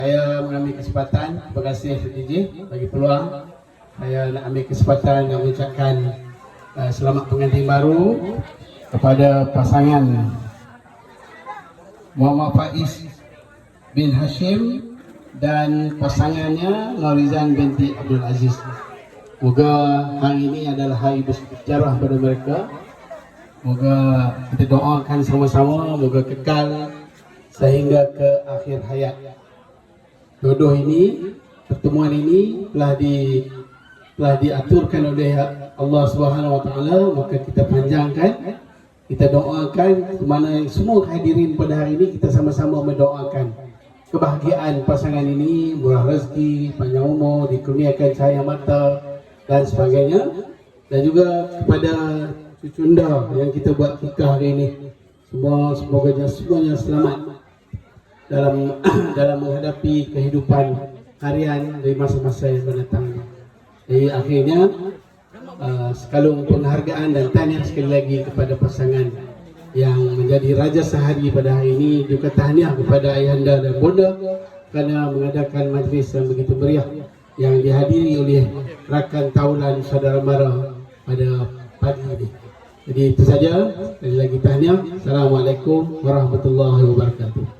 Saya mengambil kesempatan, terima kasih DJ bagi peluang. Saya nak ambil kesempatan nak mengucapkan selamat pengantin baru kepada pasangan Muhammad Faiz bin Hashim dan pasangannya Norizan binti Abdul Aziz. Moga hari ini adalah hari bersejarah pada mereka. Moga kita doakan sama-sama, moga kekal sehingga ke akhir hayat. Jodoh ini, pertemuan ini telah diaturkan oleh Allah Subhanahu Wa Taala, maka kita panjangkan, kita doakan mana semua hadirin pada hari ini, kita sama-sama mendoakan kebahagiaan pasangan ini, murah rezeki, panjang umur, dikurniakan cahaya mata dan sebagainya. Dan juga kepada cucunda yang kita buat nikah hari ini, semoga semuanya selamat dalam menghadapi kehidupan harian dari masa-masa yang mendatang. Jadi akhirnya sekalung penghargaan dan tahniah sekali lagi kepada pasangan yang menjadi raja sehari pada hari ini. Juga tahniah kepada ayahanda dan bonda kerana mengadakan majlis yang begitu meriah yang dihadiri oleh rakan taulan saudara mara pada pagi ini. Jadi itu saja, sekali lagi tahniah. Assalamualaikum warahmatullahi wabarakatuh.